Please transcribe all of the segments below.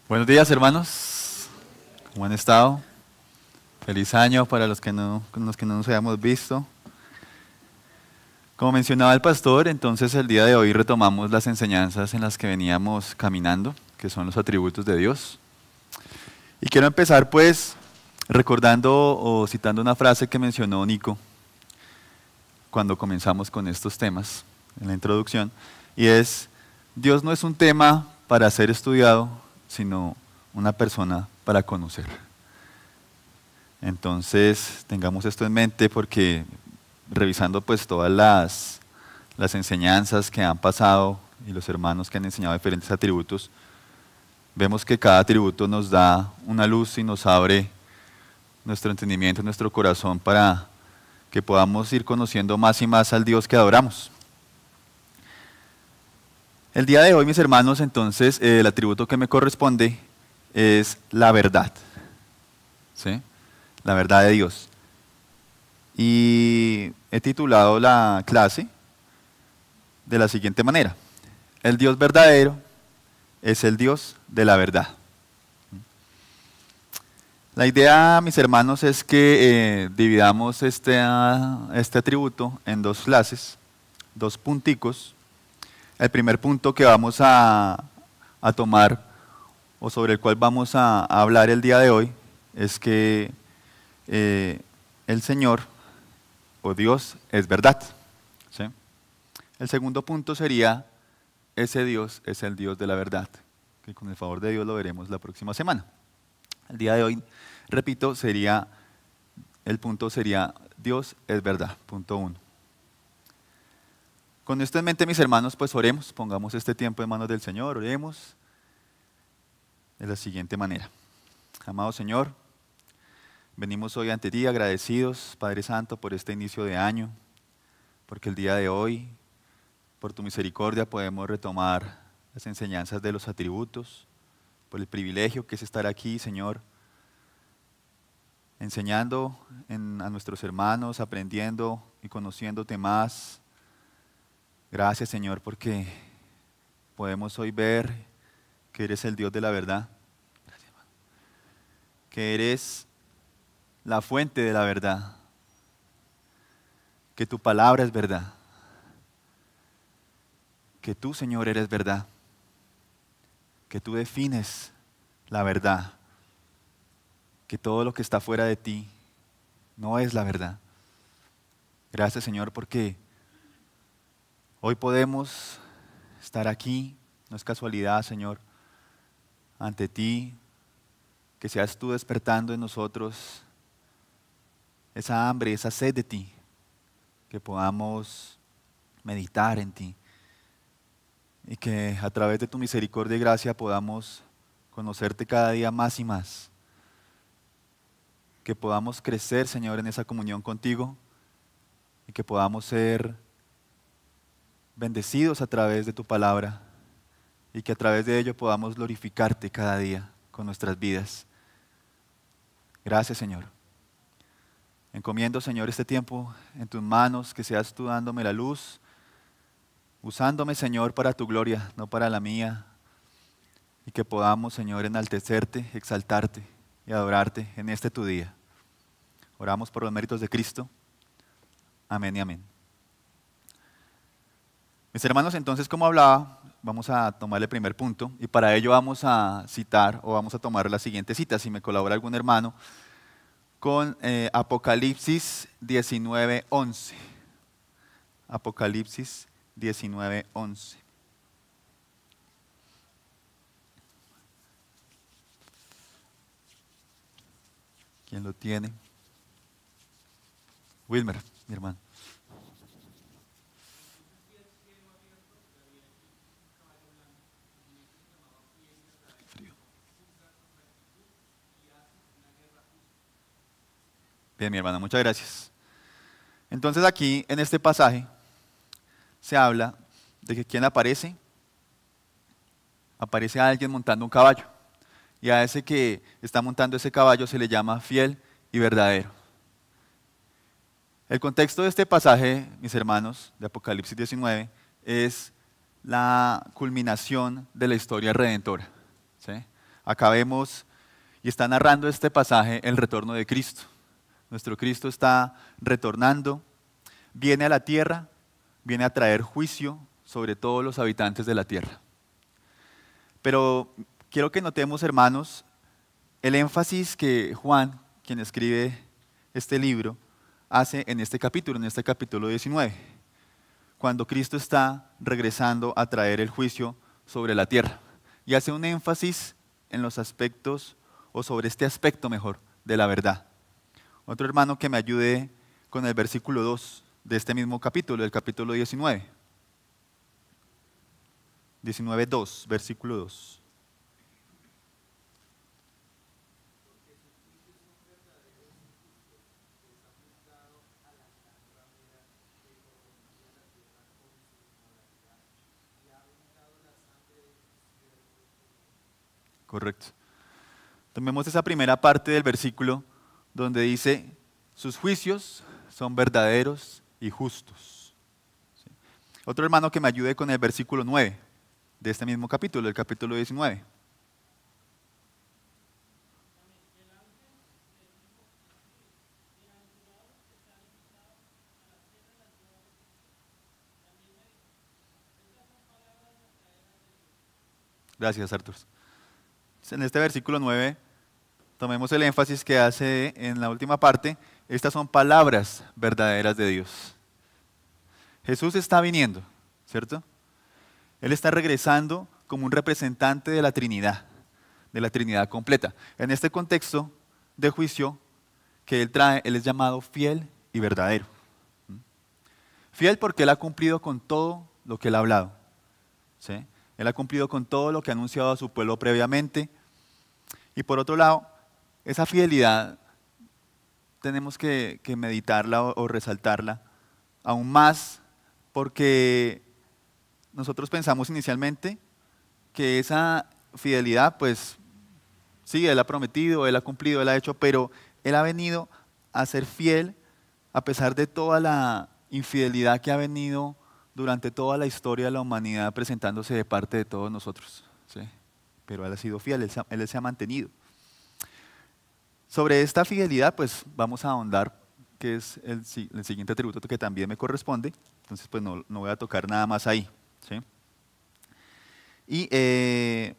Buenos días, hermanos. ¿Cómo han estado? Feliz año para los que con los que no nos hayamos visto. Como mencionaba el pastor, entonces el día de hoy retomamos las enseñanzas en las que veníamos caminando, que son los atributos de Dios. Y quiero empezar pues recordando o citando una frase que mencionó Nico cuando comenzamos con estos temas en la introducción, y es: Dios no es un tema para ser estudiado, sino una persona para conocer. Entonces, tengamos esto en mente porque revisando pues todas las enseñanzas que han pasado y los hermanos que han enseñado diferentes atributos, vemos que cada atributo nos da una luz y nos abre nuestro entendimiento, nuestro corazón para que podamos ir conociendo más y más al Dios que adoramos. El día de hoy, mis hermanos, entonces, el atributo que me corresponde es la verdad. ¿Sí? La verdad de Dios. Y he titulado la clase de la siguiente manera: el Dios verdadero es el Dios de la verdad. La idea, mis hermanos, es que dividamos este atributo en dos clases, dos punticos. El primer punto que vamos a tomar, o sobre el cual vamos a hablar el día de hoy, es que el Señor o Dios es verdad. ¿Sí? El segundo punto sería: ese Dios es el Dios de la verdad, que con el favor de Dios lo veremos la próxima semana. El día de hoy, repito, el punto sería: Dios es verdad, punto 1. Con esto en mente, mis hermanos, pues oremos, pongamos este tiempo en manos del Señor, oremos de la siguiente manera. Amado Señor, venimos hoy ante ti agradecidos, Padre Santo, por este inicio de año, porque el día de hoy, por tu misericordia, podemos retomar las enseñanzas de los atributos, por el privilegio que es estar aquí, Señor, enseñando a nuestros hermanos, aprendiendo y conociéndote más. Gracias, Señor, porque podemos hoy ver que eres el Dios de la verdad, que eres la fuente de la verdad, que tu palabra es verdad, que tú, Señor, eres verdad, que tú defines la verdad, que todo lo que está fuera de ti no es la verdad. Gracias, Señor, porque hoy podemos estar aquí, no es casualidad, Señor, ante ti, que seas tú despertando en nosotros esa hambre, esa sed de ti, que podamos meditar en ti y que a través de tu misericordia y gracia podamos conocerte cada día más y más, que podamos crecer, Señor, en esa comunión contigo y que podamos ser bendecidos a través de tu palabra y que a través de ello podamos glorificarte cada día con nuestras vidas. Gracias, Señor. Encomiendo, Señor, este tiempo en tus manos, que seas tú dándome la luz, usándome, Señor, para tu gloria, no para la mía, y que podamos, Señor, enaltecerte, exaltarte y adorarte en este tu día. Oramos por los méritos de Cristo. Amén y amén. Mis hermanos, entonces, como hablaba, vamos a tomar el primer punto y para ello vamos a citar o vamos a tomar la siguiente cita, si me colabora algún hermano, con Apocalipsis 19:11. Apocalipsis 19:11. ¿Quién lo tiene? Wilmer, mi hermano. Frío. Bien, mi hermano, muchas gracias. Entonces aquí, en este pasaje, se habla de que ¿quién aparece? Aparece alguien montando un caballo. Y a ese que está montando ese caballo se le llama fiel y verdadero. El contexto de este pasaje, mis hermanos, de Apocalipsis 19, es la culminación de la historia redentora. ¿Sí? Acá vemos y está narrando este pasaje el retorno de Cristo. Nuestro Cristo está retornando, viene a la tierra, viene a traer juicio sobre todos los habitantes de la tierra. Pero quiero que notemos, hermanos, el énfasis que Juan, quien escribe este libro, hace en este capítulo 19, cuando Cristo está regresando a traer el juicio sobre la tierra. Y hace un énfasis en los aspectos, o sobre este aspecto mejor, de la verdad. Otro hermano que me ayude con el versículo 2 de este mismo capítulo, del capítulo 19. 19:2, versículo 2. Correcto. Tomemos esa primera parte del versículo donde dice, sus juicios son verdaderos y justos. ¿Sí? Otro hermano que me ayude con el versículo 9 de este mismo capítulo, el capítulo 19. Gracias, Artur. En este versículo 9, tomemos el énfasis que hace en la última parte. Estas son palabras verdaderas de Dios. Jesús está viniendo, ¿cierto? Él está regresando como un representante de la Trinidad completa. En este contexto de juicio que Él trae, Él es llamado fiel y verdadero. Fiel porque Él ha cumplido con todo lo que Él ha hablado. ¿Sí? Él ha cumplido con todo lo que ha anunciado a su pueblo previamente. Y por otro lado, esa fidelidad tenemos que meditarla o resaltarla aún más, porque nosotros pensamos inicialmente que esa fidelidad, pues sí, Él ha prometido, Él ha cumplido, Él ha hecho, pero Él ha venido a ser fiel a pesar de toda la infidelidad que ha venido durante toda la historia de la humanidad presentándose de parte de todos nosotros. ¿Sí? Pero Él ha sido fiel, Él se ha mantenido. Sobre esta fidelidad, pues vamos a ahondar, que es el siguiente atributo que también me corresponde. Entonces, pues no voy a tocar nada más ahí. ¿Sí? Y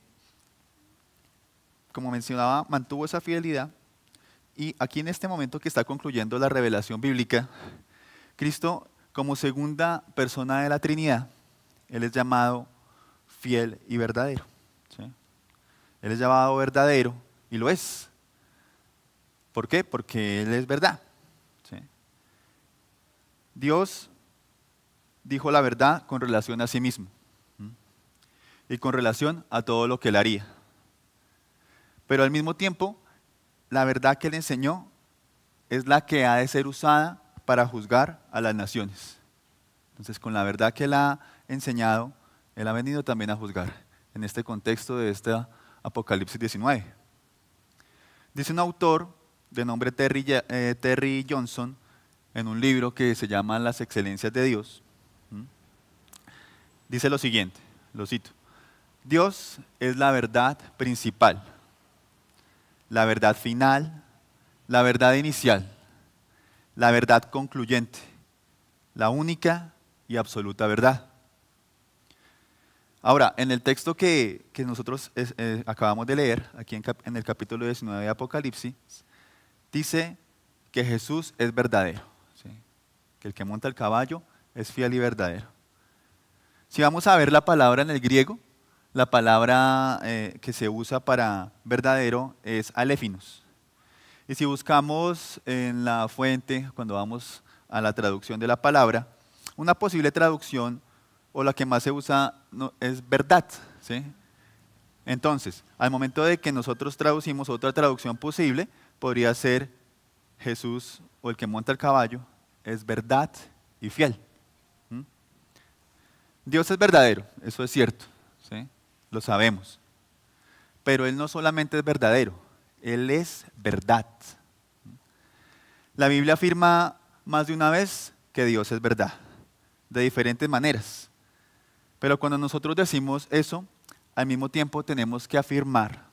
como mencionaba, mantuvo esa fidelidad. Y aquí en este momento que está concluyendo la revelación bíblica, Cristo, como segunda persona de la Trinidad, Él es llamado fiel y verdadero. ¿Sí? Él es llamado verdadero y lo es. ¿Por qué? Porque Él es verdad. ¿Sí? Dios dijo la verdad con relación a sí mismo y con relación a todo lo que Él haría. Pero al mismo tiempo, la verdad que Él enseñó es la que ha de ser usada para juzgar a las naciones. Entonces, con la verdad que Él ha enseñado, Él ha venido también a juzgar en este contexto de este Apocalipsis 19. Dice un autor de nombre Terry Johnson en un libro que se llama Las excelencias de Dios. Dice lo siguiente, lo cito. Dios es la verdad principal, la verdad final, la verdad inicial, la verdad concluyente, la única y absoluta verdad. Ahora, en el texto que nosotros acabamos de leer, aquí en el capítulo 19 de Apocalipsis, dice que Jesús es verdadero, ¿sí? Que el que monta el caballo es fiel y verdadero. Si vamos a ver la palabra en el griego, la palabra que se usa para verdadero es alephinos. Y si buscamos en la fuente, cuando vamos a la traducción de la palabra, una posible traducción o la que más se usa es verdad. ¿Sí? Entonces, al momento de que nosotros traducimos otra traducción posible, podría ser Jesús o el que monta el caballo es verdad y fiel. Dios es verdadero, eso es cierto, ¿sí? Lo sabemos. Pero Él no solamente es verdadero, Él es verdad. La Biblia afirma más de una vez que Dios es verdad, de diferentes maneras. Pero cuando nosotros decimos eso, al mismo tiempo tenemos que afirmar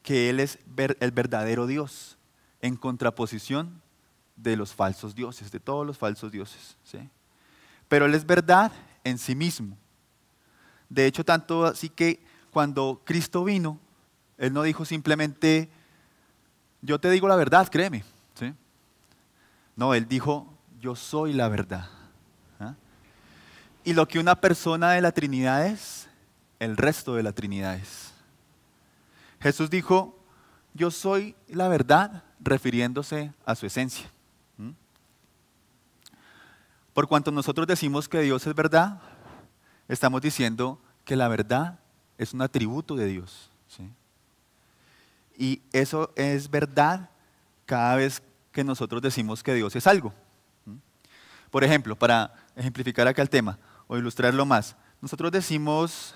que Él es el verdadero Dios, en contraposición de los falsos dioses, de todos los falsos dioses, ¿sí? Pero Él es verdad en sí mismo. De hecho, tanto así que cuando Cristo vino, Él no dijo simplemente, yo te digo la verdad, créeme, ¿sí? No, Él dijo, yo soy la verdad. ¿Ah? Y lo que una persona de la Trinidad es, el resto de la Trinidad es. Jesús dijo, yo soy la verdad, refiriéndose a su esencia. ¿Mm? Por cuanto nosotros decimos que Dios es verdad, estamos diciendo que la verdad es un atributo de Dios, ¿sí? Y eso es verdad cada vez que nosotros decimos que Dios es algo. ¿Mm? Por ejemplo, para ejemplificar acá el tema o ilustrarlo más, nosotros decimos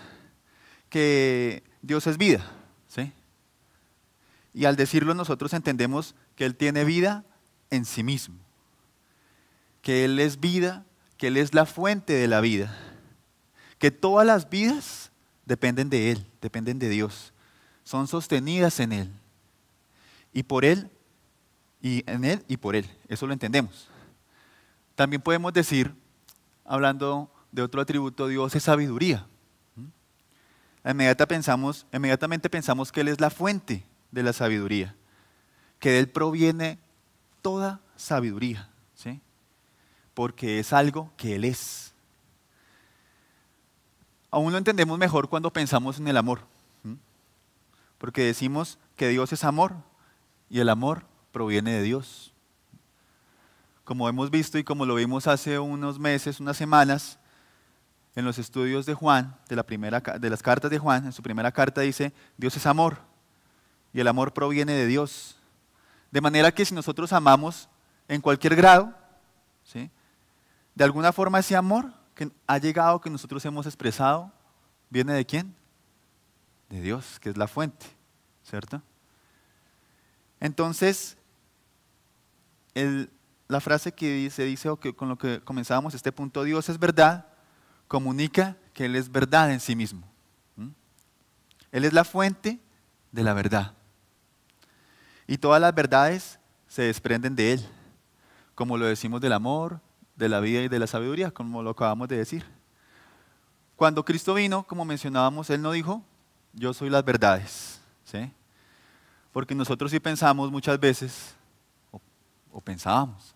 que Dios es vida, ¿sí? Y al decirlo nosotros entendemos que Él tiene vida en sí mismo, que Él es vida, que Él es la fuente de la vida, que todas las vidas dependen de Él, dependen de Dios, son sostenidas en Él, y por Él, y en Él y por Él, eso lo entendemos. También podemos decir, hablando de otro atributo, Dios es sabiduría. Inmediatamente pensamos que Él es la fuente de la sabiduría, que de Él proviene toda sabiduría, ¿sí? Porque es algo que Él es. Aún lo entendemos mejor cuando pensamos en el amor, ¿sí? Porque decimos que Dios es amor y el amor proviene de Dios. Como hemos visto y como lo vimos hace unos meses, unas semanas, en los estudios de Juan, de las cartas de Juan, en su primera carta dice, Dios es amor y el amor proviene de Dios. De manera que si nosotros amamos en cualquier grado, ¿sí? De alguna forma ese amor que ha llegado, que nosotros hemos expresado, ¿viene de quién? De Dios, que es la fuente, ¿cierto? Entonces, la frase que se dice, o que con lo que comenzábamos este punto, Dios es verdad, comunica que Él es verdad en sí mismo. ¿Mm? Él es la fuente de la verdad. Y todas las verdades se desprenden de Él, como lo decimos del amor, de la vida y de la sabiduría, como lo acabamos de decir. Cuando Cristo vino, como mencionábamos, Él no dijo, yo soy las verdades, ¿sí? Porque nosotros sí pensamos muchas veces, o pensábamos,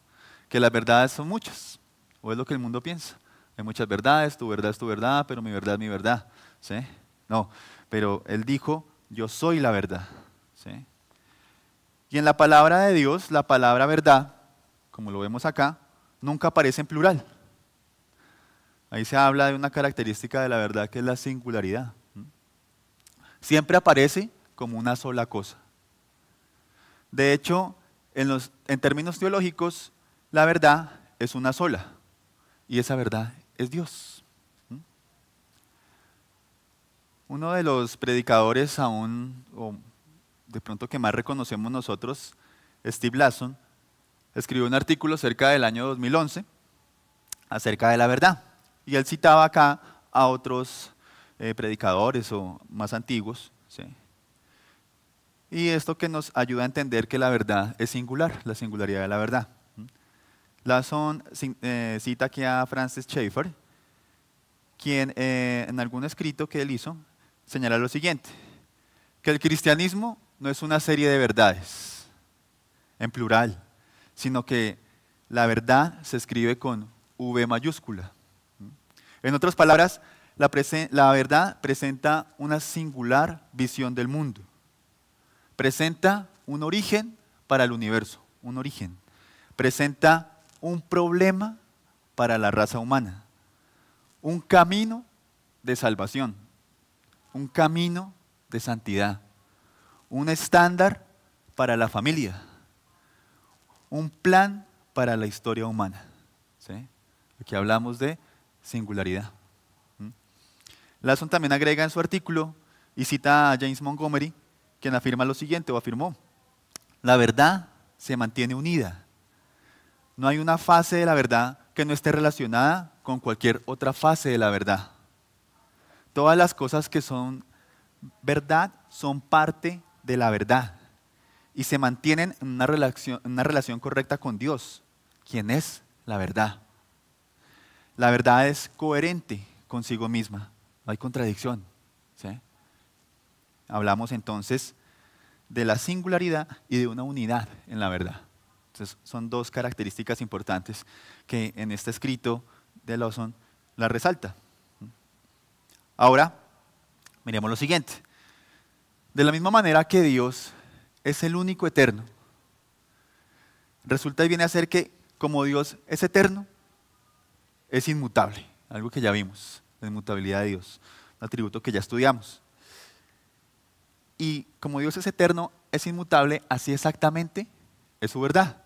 que las verdades son muchas, o es lo que el mundo piensa. Hay muchas verdades, tu verdad es tu verdad, pero mi verdad es mi verdad, ¿sí? No, pero Él dijo, yo soy la verdad, ¿sí? Y en la palabra de Dios, la palabra verdad, como lo vemos acá, nunca aparece en plural. Ahí se habla de una característica de la verdad que es la singularidad. Siempre aparece como una sola cosa. De hecho, en términos teológicos, la verdad es una sola. Y esa verdad es Dios. Uno de los predicadores aún, o de pronto que más reconocemos nosotros, Steve Lasson, escribió un artículo cerca del año 2011 acerca de la verdad. Y él citaba acá a otros predicadores o más antiguos, ¿sí? Y esto que nos ayuda a entender que la verdad es singular, la singularidad de la verdad. Lasson cita aquí a Francis Schaeffer, quien en algún escrito que él hizo señala lo siguiente, que el cristianismo no es una serie de verdades, en plural, sino que la verdad se escribe con V mayúscula. En otras palabras, la verdad presenta una singular visión del mundo. Presenta un origen para el universo, un origen. Presenta un problema para la raza humana, un camino de salvación, un camino de santidad, un estándar para la familia, un plan para la historia humana. ¿Sí? Aquí hablamos de singularidad. Lasson también agrega en su artículo y cita a James Montgomery, quien afirma lo siguiente, o afirmó, la verdad se mantiene unida. No hay una fase de la verdad que no esté relacionada con cualquier otra fase de la verdad. Todas las cosas que son verdad son parte de la verdad y se mantienen en una relación correcta con Dios, quien es la verdad. La verdad es coherente consigo misma, no hay contradicción. ¿Sí? Hablamos entonces de la singularidad y de una unidad en la verdad. Entonces, son dos características importantes que en este escrito de Lawson la resalta. Ahora, miremos lo siguiente. De la misma manera que Dios es el único eterno, resulta y viene a ser que como Dios es eterno, es inmutable, algo que ya vimos, la inmutabilidad de Dios, un atributo que ya estudiamos. Y como Dios es eterno, es inmutable, así exactamente es su verdad.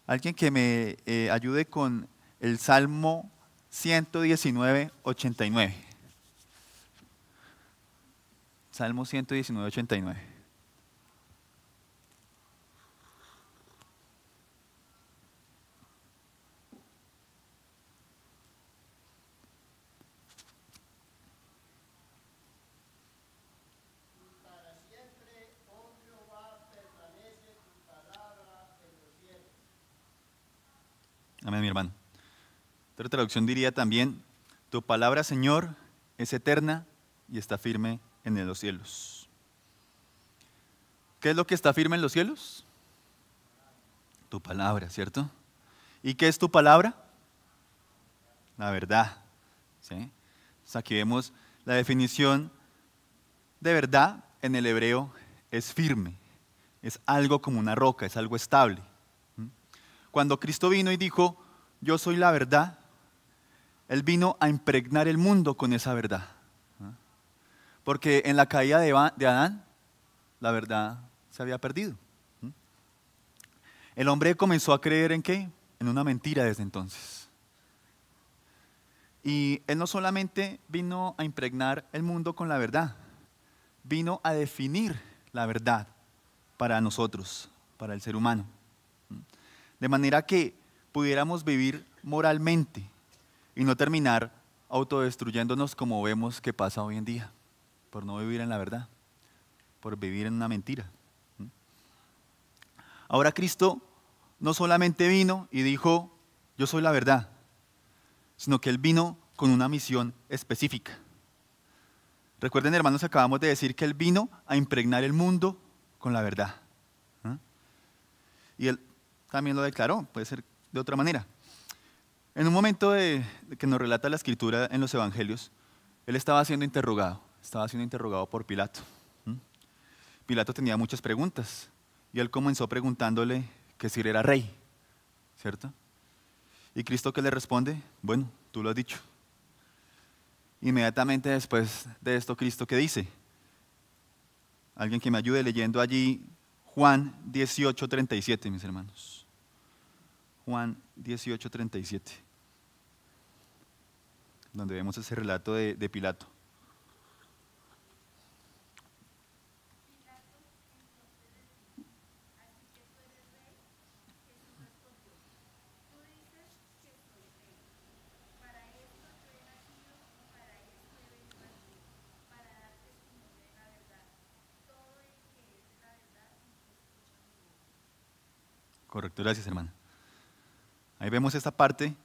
Alguien que me ayude con el Salmo 119, 89. Salmo 119, 89. Amén, mi hermano. Otra traducción diría también, tu palabra, Señor, es eterna y está firme en los cielos. ¿Qué es lo que está firme en los cielos? Tu palabra, ¿cierto? ¿Y qué es tu palabra? La verdad. ¿Sí? Entonces aquí vemos la definición de verdad en el hebreo es firme, es algo como una roca, es algo estable. Cuando Cristo vino y dijo, yo soy la verdad, Él vino a impregnar el mundo con esa verdad. Porque en la caída de Adán, la verdad se había perdido. El hombre comenzó a creer ¿en qué? En una mentira desde entonces. Y Él no solamente vino a impregnar el mundo con la verdad, vino a definir la verdad para nosotros, para el ser humano. De manera que pudiéramos vivir moralmente y no terminar autodestruyéndonos como vemos que pasa hoy en día, por no vivir en la verdad, por vivir en una mentira. Ahora Cristo no solamente vino y dijo, yo soy la verdad, sino que Él vino con una misión específica. Recuerden, hermanos, acabamos de decir que Él vino a impregnar el mundo con la verdad. Y Él también lo declaró, puede ser de otra manera. En un momento de que nos relata la Escritura en los Evangelios, Él estaba siendo interrogado por Pilato. Pilato tenía muchas preguntas y Él comenzó preguntándole que si él era rey, ¿cierto? Y Cristo, ¿qué le responde? Bueno, tú lo has dicho. Inmediatamente después de esto, Cristo, ¿qué dice? Alguien que me ayude leyendo allí Juan 18:37, mis hermanos. Juan 18:37, donde vemos ese relato de Pilato. Correcto, gracias, hermano. Ahí vemos esta parte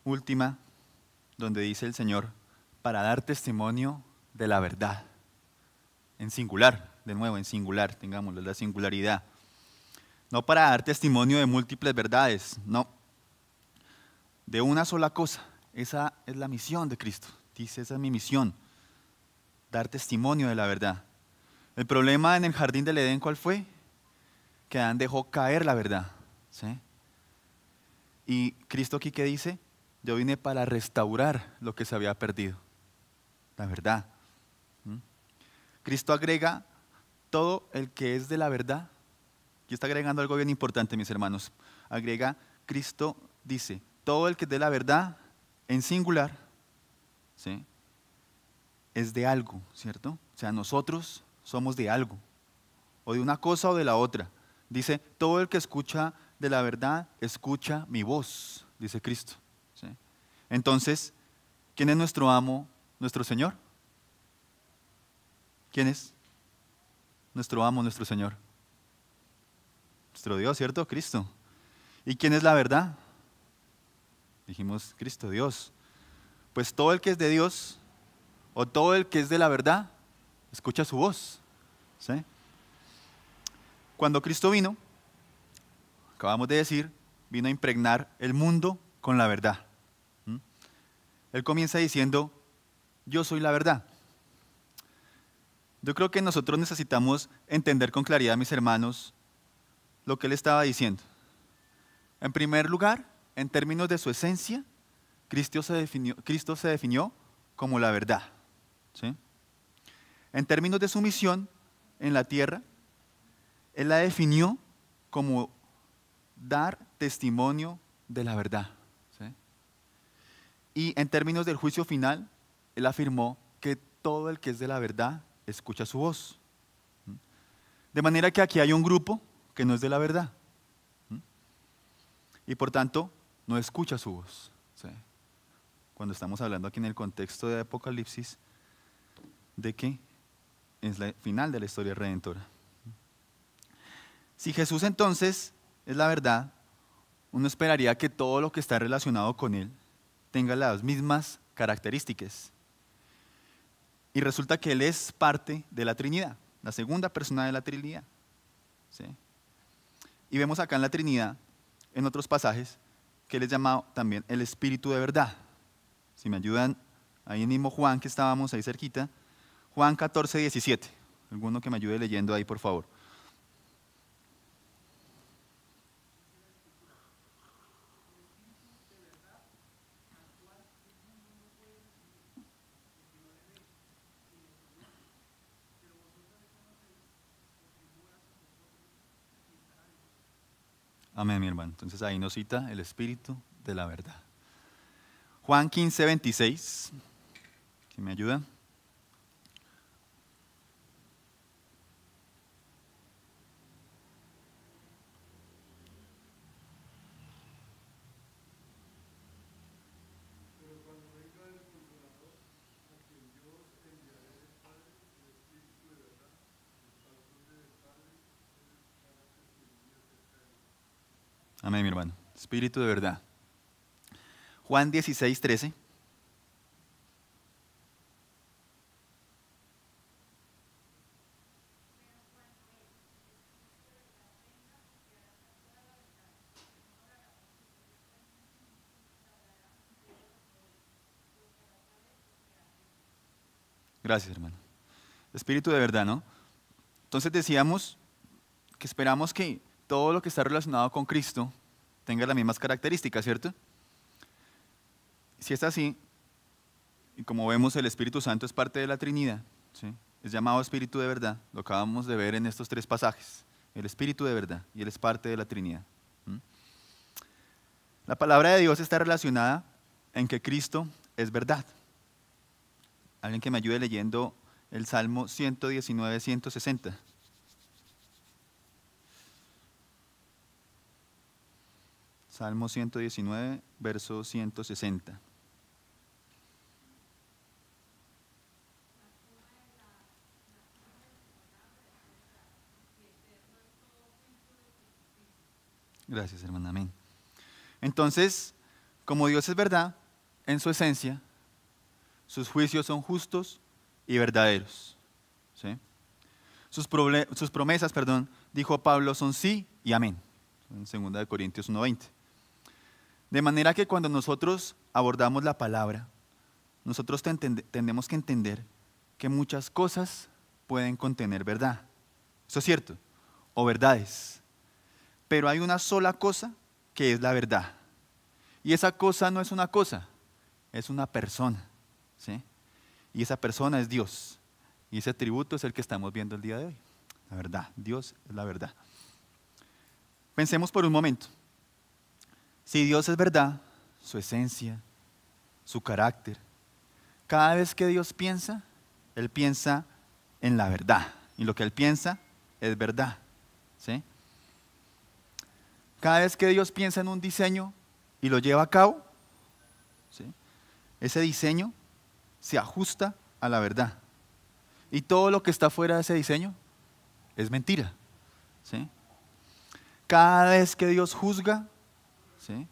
última donde dice el Señor, para dar testimonio de la verdad. En singular, de nuevo, en singular, tengámoslo, la singularidad. No para dar testimonio de múltiples verdades, no. De una sola cosa. Esa es la misión de Cristo. Dice, esa es mi misión. Dar testimonio de la verdad. El problema en el jardín del Edén, ¿cuál fue? Que Adán dejó caer la verdad. ¿Sí? Y Cristo aquí, ¿qué dice? Yo vine para restaurar lo que se había perdido. La verdad. Cristo agrega todo el que es de la verdad. Y está agregando algo bien importante, mis hermanos. Agrega, Cristo dice, todo el que es de la verdad, en singular, ¿sí? Es de algo, ¿cierto? O sea, nosotros somos de algo. O de una cosa o de la otra. Dice, todo el que escucha de la verdad, escucha mi voz, dice Cristo. ¿Sí? Entonces, ¿quién es nuestro amo, nuestro Señor? ¿Quién es? nuestro amo, nuestro Señor? Nuestro Dios, ¿cierto? Cristo. ¿Y quién es la verdad? Dijimos, Cristo, Dios. Pues todo el que es de Dios, o todo el que es de la verdad, escucha su voz. ¿Sí? Cuando Cristo vino, acabamos de decir, vino a impregnar el mundo con la verdad. ¿Mm? Él comienza diciendo, yo soy la verdad. Yo creo que nosotros necesitamos entender con claridad, mis hermanos, lo que él estaba diciendo. En primer lugar, en términos de su esencia, Cristo se definió como la verdad. ¿Sí? En términos de su misión en la tierra, él la definió como dar testimonio de la verdad. ¿Sí? Y en términos del juicio final, él afirmó que todo el que es de la verdad escucha su voz. De manera que aquí hay un grupo que no es de la verdad. Y por tanto, no escucha su voz. ¿Sí? Cuando estamos hablando aquí en el contexto de Apocalipsis, de que es el final de la historia redentora. Si Jesús entonces es la verdad, uno esperaría que todo lo que está relacionado con Él tenga las mismas características. Y resulta que Él es parte de la Trinidad, la segunda persona de la Trinidad. ¿Sí? Y vemos acá en la Trinidad, en otros pasajes, que Él es llamado también el Espíritu de verdad. Si me ayudan, ahí mismo Juan, que estábamos ahí cerquita, Juan 14, 17. Alguno que me ayude leyendo ahí, por favor. Amén, mi hermano. Entonces ahí nos cita el Espíritu de la verdad. Juan 15, 26. ¿Quién me ayuda? Amén, mi hermano. Espíritu de verdad. Juan 16, 13. Gracias, hermano. Espíritu de verdad, ¿no? Entonces decíamos que esperamos que todo lo que está relacionado con Cristo tenga las mismas características, ¿cierto? Si es así, y como vemos el Espíritu Santo es parte de la Trinidad, ¿sí? Es llamado Espíritu de verdad, lo acabamos de ver en estos tres pasajes, el Espíritu de verdad, y Él es parte de la Trinidad. ¿Mm? La palabra de Dios está relacionada en que Cristo es verdad. Alguien que me ayude leyendo el Salmo 119, 160. Salmo 119, verso 160. Gracias, hermana. Amén. Entonces, como Dios es verdad, en su esencia, sus juicios son justos y verdaderos. ¿Sí? Sus promesas, dijo Pablo, son sí y amén. En 2 Corintios 1:20. De manera que cuando nosotros abordamos la palabra, nosotros tenemos que entender que muchas cosas pueden contener verdad. Eso es cierto, o verdades. Pero hay una sola cosa que es la verdad. Y esa cosa no es una cosa, es una persona. ¿Sí? Y esa persona es Dios. Y ese atributo es el que estamos viendo el día de hoy. La verdad, Dios es la verdad. Pensemos por un momento. Si Dios es verdad, su esencia, su carácter, cada vez que Dios piensa, Él piensa en la verdad. Y lo que Él piensa es verdad. ¿Sí? Cada vez que Dios piensa en un diseño y lo lleva a cabo, ¿sí? Ese diseño se ajusta a la verdad. Y todo lo que está fuera de ese diseño es mentira. ¿Sí? Cada vez que Dios juzga, ¿sí?,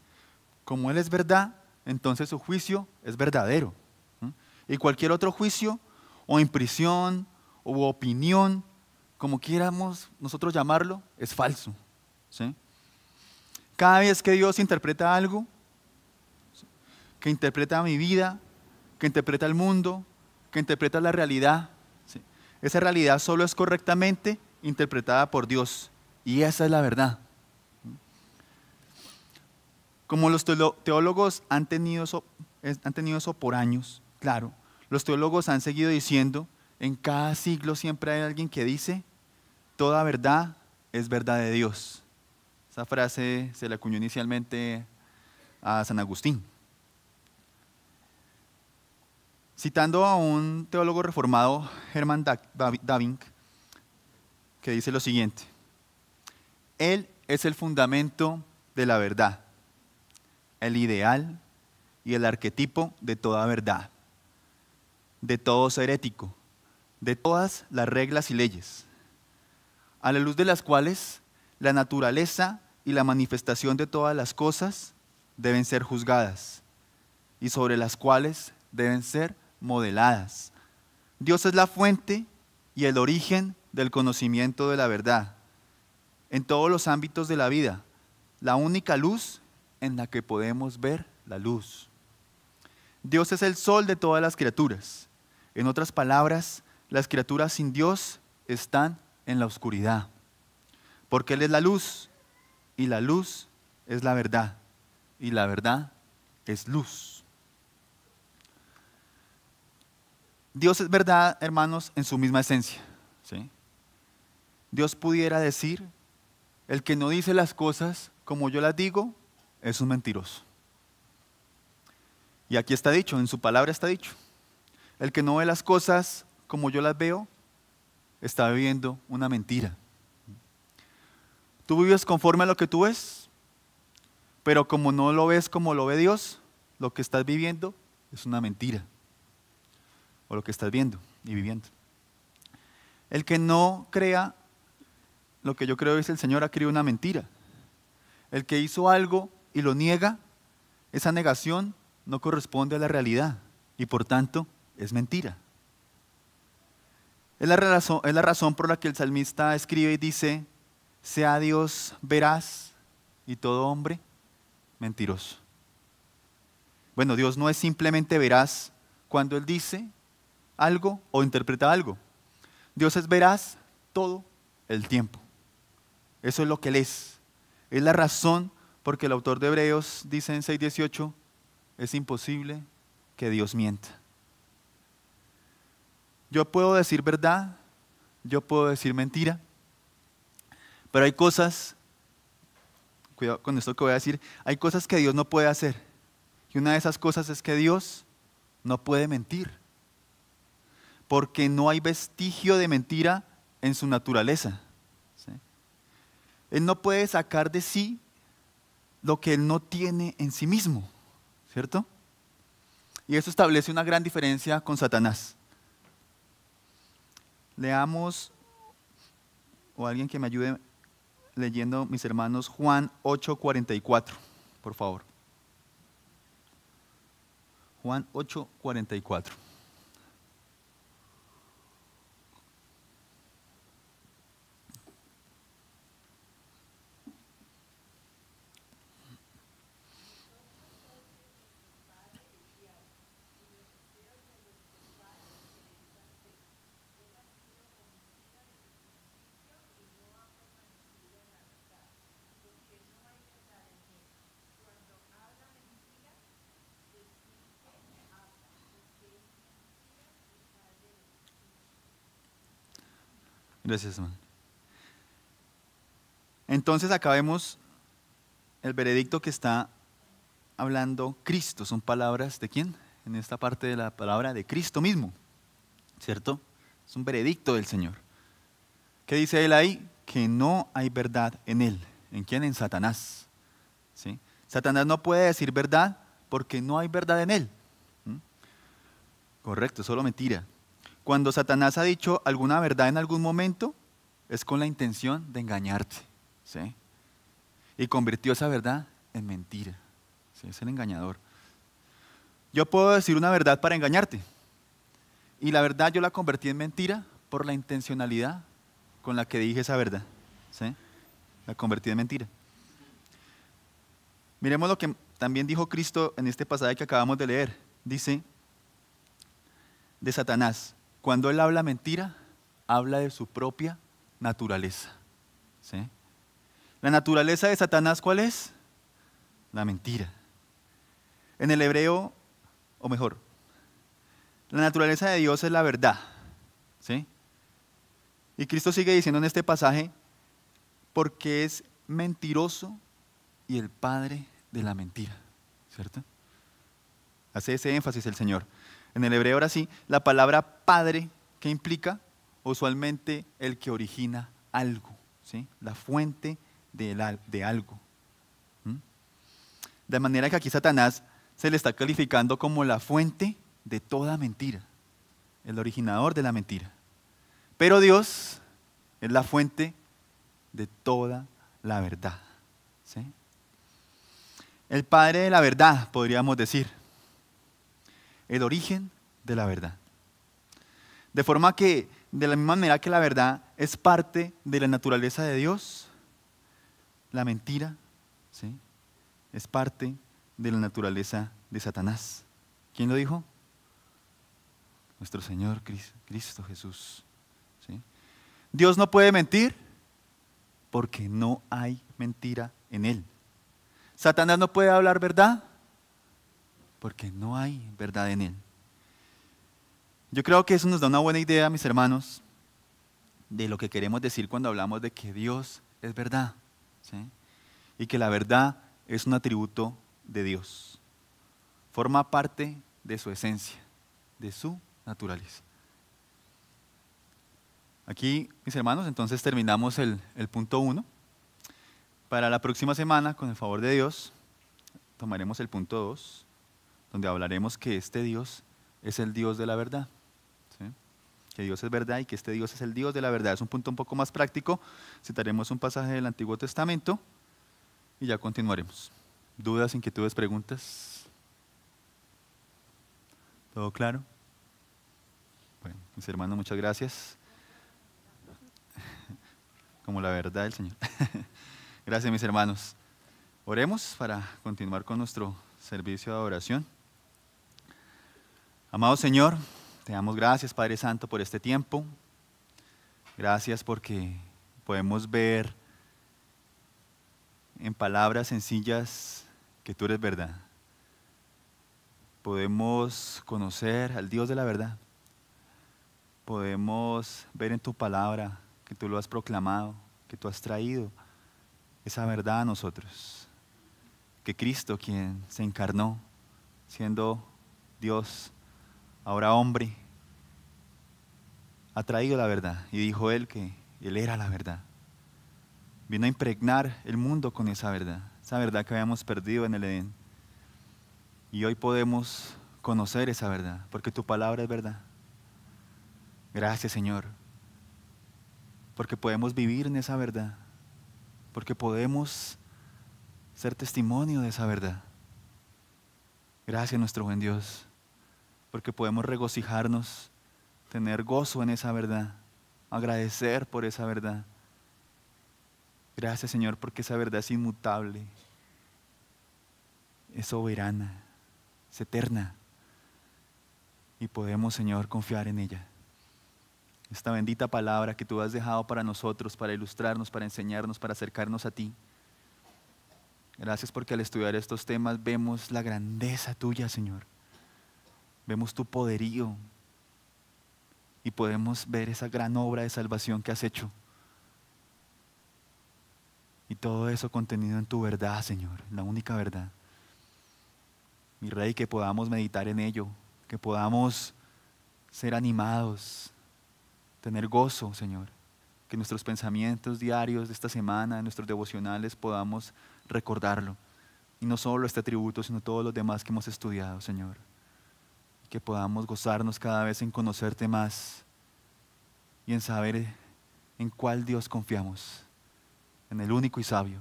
como Él es verdad, entonces su juicio es verdadero. ¿Sí? Y cualquier otro juicio o impresión o opinión, como quieramos nosotros llamarlo, es falso. ¿Sí? Cada vez que Dios interpreta algo, ¿sí?, que interpreta mi vida, que interpreta el mundo, que interpreta la realidad, ¿sí?, esa realidad solo es correctamente interpretada por Dios. Y esa es la verdad. Como los teólogos han tenido eso por años, claro, los teólogos han seguido diciendo, en cada siglo siempre hay alguien que dice, toda verdad es verdad de Dios. Esa frase se le acuñó inicialmente a San Agustín. Citando a un teólogo reformado, Hermann Bavinck, que dice lo siguiente: Él es el fundamento de la verdad, el ideal y el arquetipo de toda verdad, de todo ser ético, de todas las reglas y leyes, a la luz de las cuales la naturaleza y la manifestación de todas las cosas deben ser juzgadas y sobre las cuales deben ser modeladas. Dios es la fuente y el origen del conocimiento de la verdad en todos los ámbitos de la vida, la única luz en la que podemos ver la luz. Dios es el sol de todas las criaturas. En otras palabras, las criaturas sin Dios están en la oscuridad, porque Él es la luz, y la luz es la verdad, y la verdad es luz. Dios es verdad, hermanos, en su misma esencia. ¿Sí? Dios pudiera decir, el que no dice las cosas como yo las digo, es un mentiroso. Y aquí está dicho, en su palabra está dicho, el que no ve las cosas como yo las veo, está viviendo una mentira. Tú vives conforme a lo que tú ves, pero como no lo ves como lo ve Dios, lo que estás viviendo es una mentira. O lo que estás viendo y viviendo. El que no crea lo que yo creo, dice el Señor, ha creído una mentira. El que hizo algo y lo niega, esa negación no corresponde a la realidad y por tanto es mentira. Es la razón por la que el salmista escribe y dice, sea Dios veraz y todo hombre mentiroso. Bueno, Dios no es simplemente veraz cuando Él dice algo o interpreta algo. Dios es veraz todo el tiempo. Eso es lo que Él es. Es la razón por que el autor de Hebreos dice en 6:18, es imposible que Dios mienta. Yo puedo decir verdad, yo puedo decir mentira, pero hay cosas, cuidado con esto que voy a decir, hay cosas que Dios no puede hacer. Y una de esas cosas es que Dios no puede mentir, porque no hay vestigio de mentira en su naturaleza. ¿Sí? Él no puede sacar de sí lo que Él no tiene en sí mismo, ¿cierto? Y eso establece una gran diferencia con Satanás. Leamos, o alguien que me ayude leyendo, mis hermanos, Juan 8:44, por favor. Juan 8:44. Gracias, hermano. Entonces acá vemos el veredicto que está hablando Cristo. Son palabras de quién? En esta parte de la palabra de Cristo mismo, ¿cierto? Es un veredicto del Señor. ¿Qué dice Él ahí? Que no hay verdad en Él. ¿En quién? En Satanás. ¿Sí? Satanás no puede decir verdad porque no hay verdad en Él. ¿Mm? Correcto, solo mentira. Cuando Satanás ha dicho alguna verdad en algún momento, es con la intención de engañarte, ¿sí? Y convirtió esa verdad en mentira, ¿sí? Es el engañador. Yo puedo decir una verdad para engañarte, y la verdad yo la convertí en mentira por la intencionalidad con la que dije esa verdad, ¿sí? La convertí en mentira. Miremos lo que también dijo Cristo en este pasaje que acabamos de leer. Dice de Satanás, cuando él habla mentira, habla de su propia naturaleza, ¿sí? La naturaleza de Satanás, ¿cuál es? La mentira. En el hebreo, o mejor, la naturaleza de Dios es la verdad, ¿sí? Y Cristo sigue diciendo en este pasaje, porque es mentiroso y el padre de la mentira, ¿cierto? Hace ese énfasis el Señor. En el hebreo ahora sí, la palabra padre, ¿qué implica? Usualmente el que origina algo, ¿sí? La fuente de algo. ¿Mm? De manera que aquí Satanás se le está calificando como la fuente de toda mentira, el originador de la mentira. Pero Dios es la fuente de toda la verdad, ¿sí? El padre de la verdad, podríamos decir. El origen de la verdad. De forma que, de la misma manera que la verdad es parte de la naturaleza de Dios, la mentira, ¿sí?, es parte de la naturaleza de Satanás. ¿Quién lo dijo? Nuestro Señor Cristo Jesús, ¿sí? Dios no puede mentir porque no hay mentira en Él. Satanás no puede hablar verdad porque no hay verdad en Él. Yo creo que eso nos da una buena idea, mis hermanos, de lo que queremos decir cuando hablamos de que Dios es verdad, ¿sí? Y que la verdad es un atributo de Dios. Forma parte de su esencia, de su naturaleza. Aquí, mis hermanos, entonces terminamos el punto 1. Para la próxima semana, con el favor de Dios, tomaremos el punto 2, donde hablaremos que este Dios es el Dios de la verdad, ¿sí? Que Dios es verdad y que este Dios es el Dios de la verdad. Es un punto un poco más práctico. Citaremos un pasaje del Antiguo Testamento y ya continuaremos. ¿Dudas, inquietudes, preguntas? ¿Todo claro? Bueno, mis hermanos, muchas gracias. Como la verdad del Señor. Gracias, mis hermanos. Oremos para continuar con nuestro servicio de adoración. Amado Señor, te damos gracias, Padre Santo, por este tiempo. Gracias porque podemos ver en palabras sencillas que tú eres verdad. Podemos conocer al Dios de la verdad. Podemos ver en tu palabra que tú lo has proclamado, que tú has traído esa verdad a nosotros. Que Cristo, quien se encarnó, siendo Dios, ahora hombre, ha traído la verdad. Y dijo Él que Él era la verdad. Vino a impregnar el mundo con esa verdad que habíamos perdido en el Edén. Y hoy podemos conocer esa verdad, porque tu palabra es verdad. Gracias, Señor, porque podemos vivir en esa verdad, porque podemos ser testimonio de esa verdad. Gracias, nuestro buen Dios, porque podemos regocijarnos, tener gozo en esa verdad, agradecer por esa verdad. Gracias, Señor, porque esa verdad es inmutable, es soberana, es eterna, y podemos, Señor, confiar en ella. Esta bendita palabra que tú has dejado para nosotros, para ilustrarnos, para enseñarnos, para acercarnos a ti. Gracias porque al estudiar estos temas vemos la grandeza tuya, Señor. Vemos tu poderío y podemos ver esa gran obra de salvación que has hecho. Y todo eso contenido en tu verdad, Señor, la única verdad. Mi Rey, que podamos meditar en ello, que podamos ser animados, tener gozo, Señor. Que nuestros pensamientos diarios de esta semana, en nuestros devocionales, podamos recordarlo. Y no solo este atributo, sino todos los demás que hemos estudiado, Señor. Que podamos gozarnos cada vez en conocerte más y en saber ¿En cuál Dios confiamos? En el único y sabio,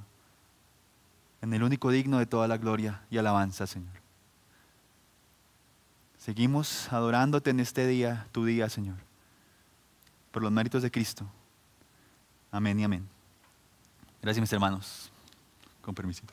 en el único digno de toda la gloria y alabanza, Señor. Seguimos adorándote en este día, tu día, Señor, por los méritos de Cristo. Amén y amén. Gracias, mis hermanos. Con permiso.